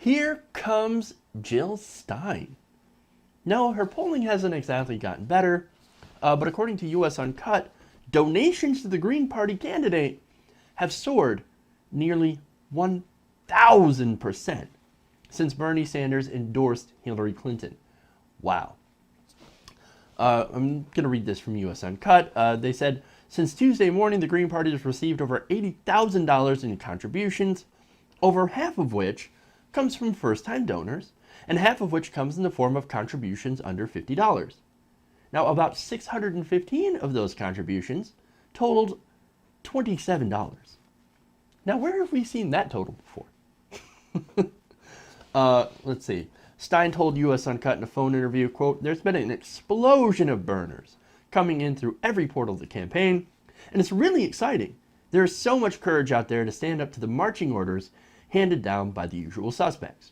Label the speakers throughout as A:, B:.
A: Here comes Jill Stein. No, her polling hasn't exactly gotten better, but according to US Uncut, donations to the Green Party candidate have soared nearly 1,000% since Bernie Sanders endorsed Hillary Clinton. Wow. I'm going to read this from US Uncut. They said, since Tuesday morning, the Green Party has received over $80,000 in contributions, over half of which comes from first-time donors, and half of which comes in the form of contributions under $50. Now, about 615 of those contributions totaled $27. Now, where have we seen that total before? Let's see. Stein told US Uncut in a phone interview, quote, there's been an explosion of Berners coming in through every portal of the campaign, and it's really exciting. There is so much courage out there to stand up to the marching orders handed down by the usual suspects.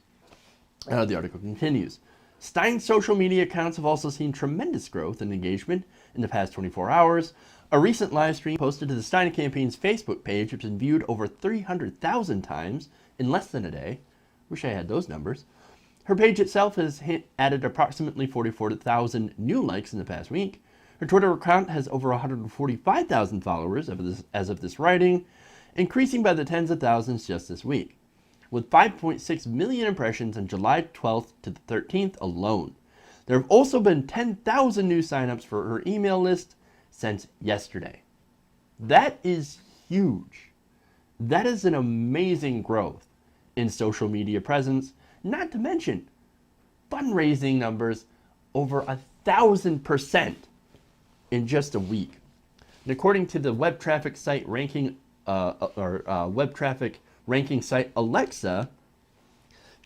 A: The article continues. Stein's social media accounts have also seen tremendous growth and engagement in the past 24 hours. A recent live stream posted to the Stein campaign's Facebook page, which has been viewed over 300,000 times in less than a day. Wish I had those numbers. Her page itself has added approximately 44,000 new likes in the past week. Her Twitter account has over 145,000 followers as of this writing, increasing by the tens of thousands just this week, with 5.6 million impressions on July 12th to the 13th alone. There have also been 10,000 new signups for her email list since yesterday. That is huge. That is an amazing growth in social media presence, not to mention fundraising numbers over 1,000% in just a week. And according to the web traffic site ranking web traffic ranking site Alexa,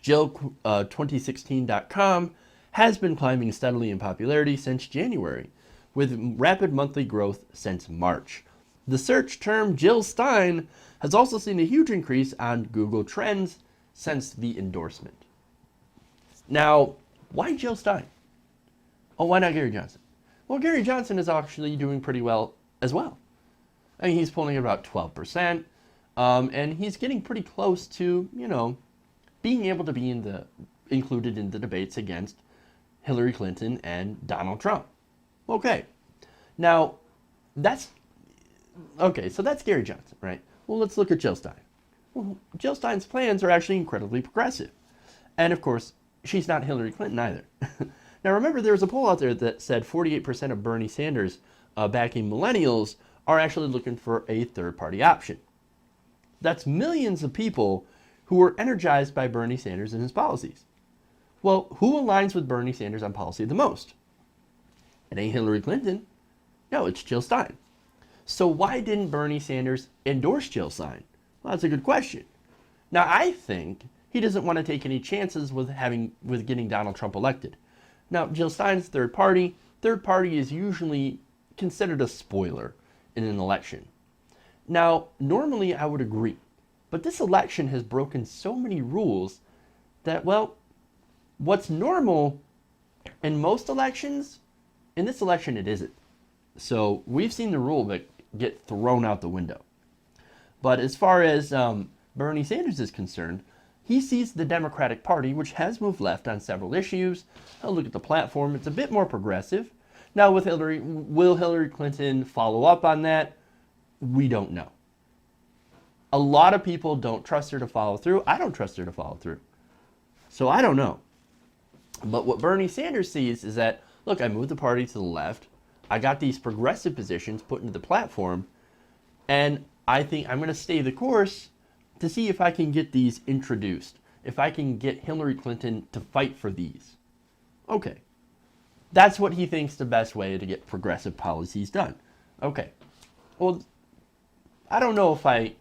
A: Jill2016.com has been climbing steadily in popularity since January, with rapid monthly growth since March. The search term Jill Stein has also seen a huge increase on Google Trends since the endorsement. Now, why Jill Stein? Oh, why not Gary Johnson? Well, Gary Johnson is actually doing pretty well as well. I mean, he's polling at about 12%, and he's getting pretty close to, being able to be included in the debates against Hillary Clinton and Donald Trump. Okay, now so that's Gary Johnson, right? Well, let's look at Jill Stein. Well, Jill Stein's plans are actually incredibly progressive, and of course, she's not Hillary Clinton either. Now, remember, there was a poll out there that said 48% of Bernie Sanders backing millennials are actually looking for a third-party option. That's millions of people who were energized by Bernie Sanders and his policies. Well, who aligns with Bernie Sanders on policy the most? It ain't Hillary Clinton. No, it's Jill Stein. So why didn't Bernie Sanders endorse Jill Stein? Well, that's a good question. Now, I think he doesn't want to take any chances with getting Donald Trump elected. Now, Jill Stein's third party. Third party is usually considered a spoiler in an election. Now, normally I would agree, but this election has broken so many rules that, well, what's normal in most elections, in this election it isn't. So we've seen the rule that get thrown out the window. But as far as Bernie Sanders is concerned, he sees the Democratic Party, which has moved left on several issues. I'll look at the platform. It's a bit more progressive. Now, will Hillary Clinton follow up on that? We don't know. A lot of people don't trust her to follow through. I don't trust her to follow through. So I don't know. But what Bernie Sanders sees is that, look, I moved the party to the left. I got these progressive positions put into the platform. And I think I'm going to stay the course to see if I can get these introduced, if I can get Hillary Clinton to fight for these. Okay. That's what he thinks the best way to get progressive policies done. Okay. Well, I don't know if I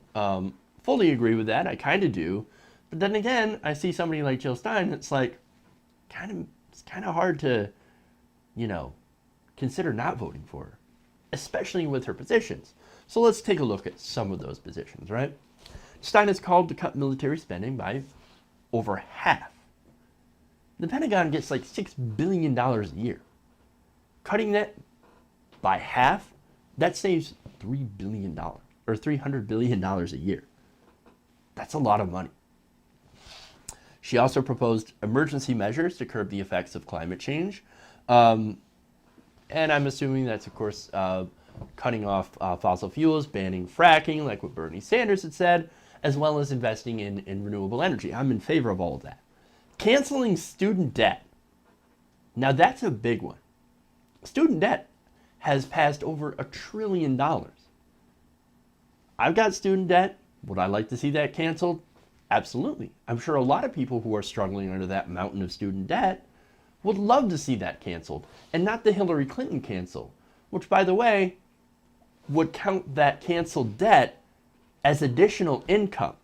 A: fully agree with that. I kind of do. But then again, I see somebody like Jill Stein, it's like, it's kind of hard to, consider not voting for her, especially with her positions. So let's take a look at some of those positions, right? Stein has called to cut military spending by over half. The Pentagon gets like $6 billion a year. Cutting that by half, that saves $3 billion or $300 billion a year. That's a lot of money. She also proposed emergency measures to curb the effects of climate change. And I'm assuming that's, of course, cutting off fossil fuels, banning fracking, like what Bernie Sanders had said, as well as investing in renewable energy. I'm in favor of all of that. Canceling student debt. Now, that's a big one. Student debt has passed over $1 trillion. I've got student debt. Would I like to see that canceled? Absolutely. I'm sure a lot of people who are struggling under that mountain of student debt would love to see that canceled, and not the Hillary Clinton cancel, which, by the way, would count that canceled debt as additional income.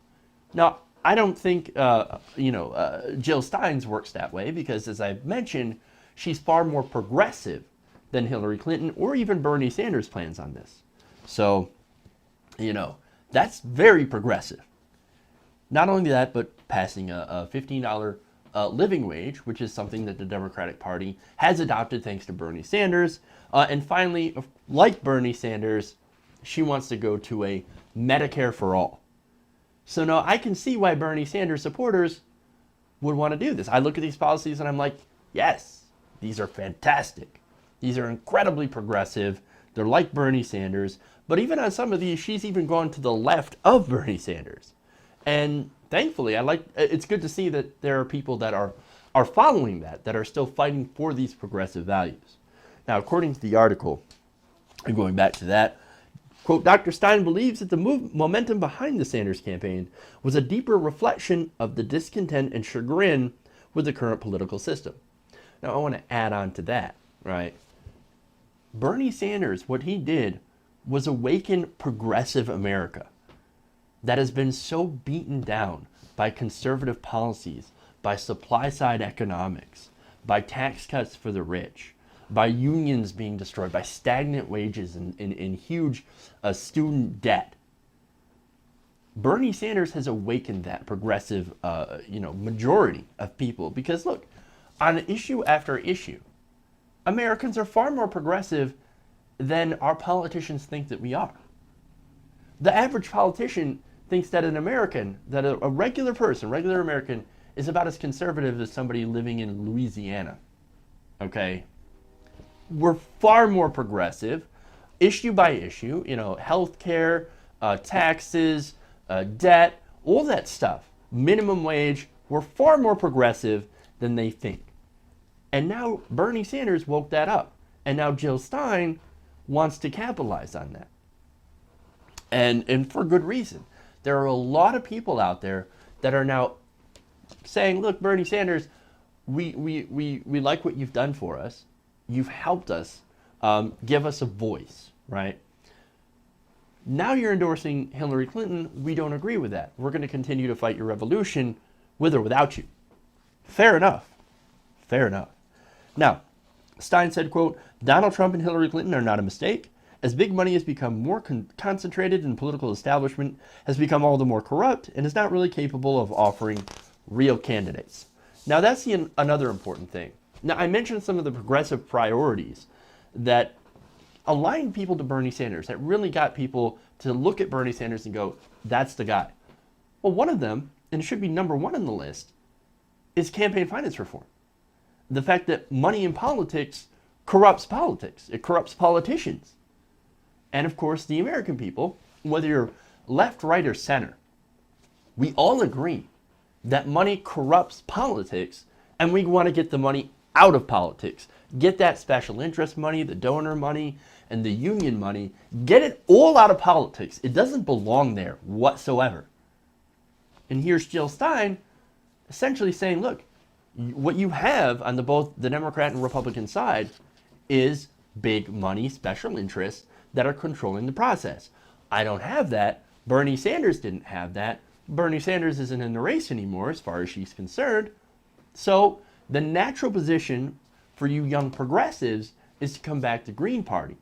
A: Now, I don't think, Jill Stein's works that way because, as I've mentioned, she's far more progressive than Hillary Clinton or even Bernie Sanders' plans on this. So, that's very progressive. Not only that, but passing a $15 living wage, which is something that the Democratic Party has adopted thanks to Bernie Sanders. And finally, like Bernie Sanders, she wants to go to a Medicare for all. So now I can see why Bernie Sanders supporters would want to do this. I look at these policies and I'm like, yes, these are fantastic. These are incredibly progressive. They're like Bernie Sanders. But even on some of these, she's even gone to the left of Bernie Sanders. And thankfully, it's good to see that there are people that are following that are still fighting for these progressive values. Now, according to the article, and going back to that, quote, Dr. Stein believes that the momentum behind the Sanders campaign was a deeper reflection of the discontent and chagrin with the current political system. Now, I want to add on to that, right? Bernie Sanders, what he did was awaken progressive America that has been so beaten down by conservative policies, by supply-side economics, by tax cuts for the rich, by unions being destroyed, by stagnant wages and huge student debt. Bernie Sanders has awakened that progressive, majority of people because, look, on issue after issue, Americans are far more progressive than our politicians think that we are. The average politician thinks that a regular person, regular American, is about as conservative as somebody living in Louisiana. Okay? We're far more progressive, issue by issue, healthcare, taxes, debt, all that stuff, minimum wage. We're far more progressive than they think. And now Bernie Sanders woke that up. And now Jill Stein wants to capitalize on that. And for good reason. There are a lot of people out there that are now saying, look, Bernie Sanders, we like what you've done for us. You've helped us, give us a voice, right? Now you're endorsing Hillary Clinton. We don't agree with that. We're going to continue to fight your revolution with or without you. Fair enough. Fair enough. Now, Stein said, quote, Donald Trump and Hillary Clinton are not a mistake. As big money has become more concentrated and political establishment has become all the more corrupt and is not really capable of offering real candidates. Now, that's another important thing. Now, I mentioned some of the progressive priorities that aligned people to Bernie Sanders, that really got people to look at Bernie Sanders and go, that's the guy. Well, one of them, and it should be number one on the list, is campaign finance reform. The fact that money in politics corrupts politics. It corrupts politicians. And of course, the American people, whether you're left, right, or center, we all agree that money corrupts politics, and we want to get the money out of politics. Get that special interest money, the donor money, and the union money. Get it all out of politics. It doesn't belong there whatsoever. And here's Jill Stein essentially saying, look, what you have on both the Democrat and Republican side is big money, special interests that are controlling the process. I don't have that. Bernie Sanders didn't have that. Bernie Sanders isn't in the race anymore as far as she's concerned. So the natural position for you young progressives is to come back to Green Party.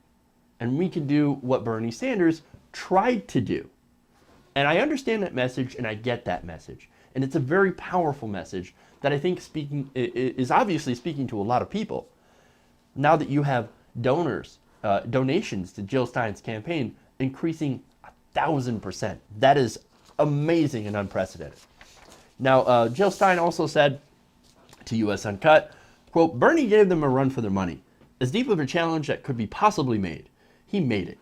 A: And we can do what Bernie Sanders tried to do. And I understand that message and I get that message. And it's a very powerful message that I think is obviously speaking to a lot of people. Now that you have donations to Jill Stein's campaign increasing 1,000%. That is amazing and unprecedented. Now, Jill Stein also said to US Uncut, quote, Bernie gave them a run for their money. As deep of a challenge that could be possibly made. He made it.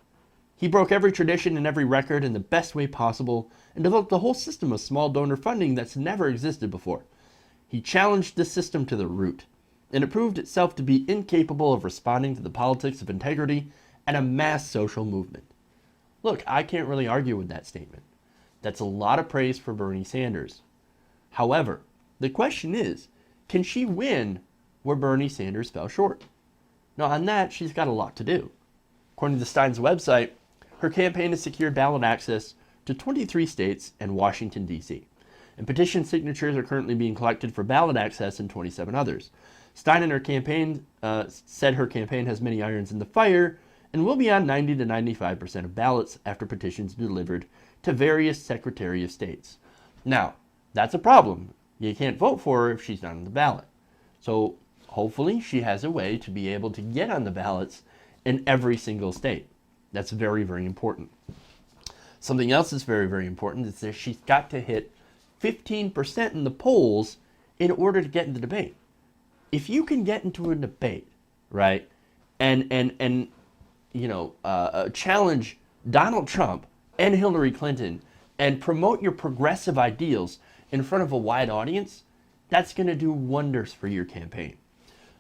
A: He broke every tradition and every record in the best way possible and developed a whole system of small donor funding that's never existed before. He challenged the system to the root, and it proved itself to be incapable of responding to the politics of integrity and a mass social movement. Look, I can't really argue with that statement. That's a lot of praise for Bernie Sanders. However, the question is, can she win where Bernie Sanders fell short? Now, on that, she's got a lot to do. According to Stein's website, her campaign has secured ballot access to 23 states and Washington, D.C., and petition signatures are currently being collected for ballot access in 27 others. Stein and her campaign said her campaign has many irons in the fire and will be on 90 to 95% of ballots after petitions are delivered to various Secretary of States. Now, that's a problem. You can't vote for her if she's not on the ballot. So hopefully she has a way to be able to get on the ballots in every single state. That's very, very important. Something else that's very, very important is that she's got to hit 15% in the polls in order to get in the debate. If you can get into a debate, right, and challenge Donald Trump and Hillary Clinton and promote your progressive ideals in front of a wide audience, that's going to do wonders for your campaign.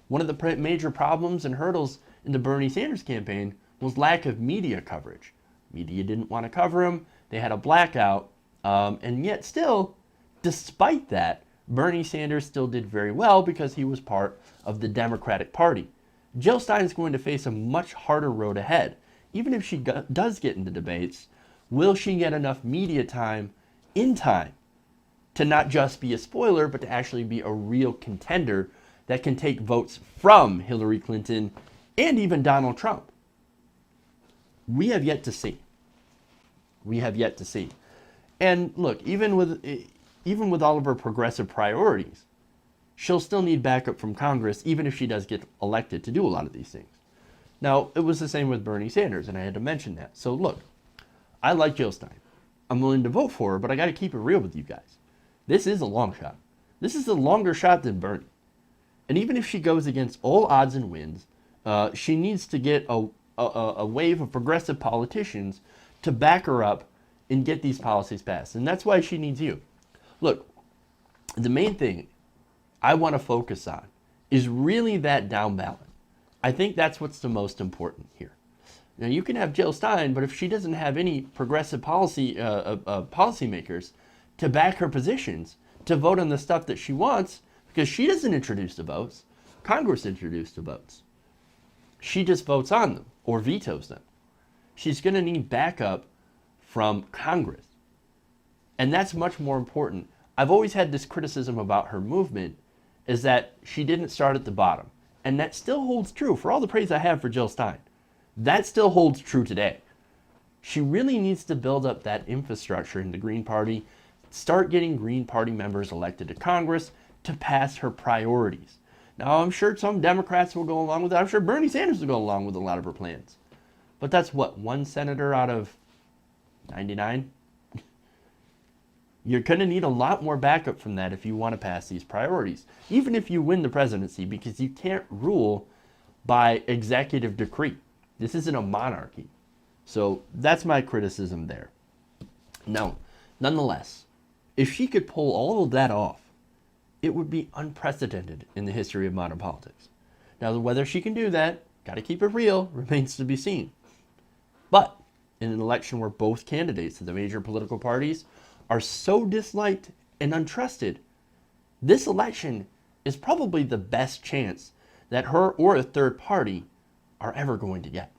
A: One of the major problems and hurdles in the Bernie Sanders campaign was lack of media coverage. Media didn't want to cover him. They had a blackout. And yet still, despite that, Bernie Sanders still did very well because he was part of the Democratic Party. Jill Stein is going to face a much harder road ahead. Even if she does get into debates, will she get enough media time in time to not just be a spoiler, but to actually be a real contender that can take votes from Hillary Clinton and even Donald Trump? We have yet to see. We have yet to see. And look, even with all of her progressive priorities, she'll still need backup from Congress, even if she does get elected to do a lot of these things. Now, it was the same with Bernie Sanders, and I had to mention that. So look, I like Jill Stein. I'm willing to vote for her, but I got to keep it real with you guys. This is a long shot. This is a longer shot than Bernie. And even if she goes against all odds and wins, she needs to get a wave of progressive politicians to back her up and get these policies passed. And that's why she needs you. Look, the main thing I want to focus on is really that down ballot. I think that's what's the most important here. Now, you can have Jill Stein, but if she doesn't have any progressive policymakers to back her positions, to vote on the stuff that she wants, because she doesn't introduce the votes, Congress introduced the votes. She just votes on them or vetoes them. She's going to need backup from Congress. And that's much more important. I've always had this criticism about her movement, is that she didn't start at the bottom. And that still holds true. For all the praise I have for Jill Stein, that still holds true today. She really needs to build up that infrastructure in the Green Party, start getting Green Party members elected to Congress to pass her priorities. Now, I'm sure some Democrats will go along with it. I'm sure Bernie Sanders will go along with a lot of her plans. But that's what, one senator out of 99? You're going to need a lot more backup from that if you want to pass these priorities, even if you win the presidency, because you can't rule by executive decree. This isn't a monarchy. So that's my criticism there. Now, nonetheless, if she could pull all of that off, it would be unprecedented in the history of modern politics. Now, whether she can do that, got to keep it real, remains to be seen. But in an election where both candidates of the major political parties are so disliked and untrusted, this election is probably the best chance that her or a third party are ever going to get.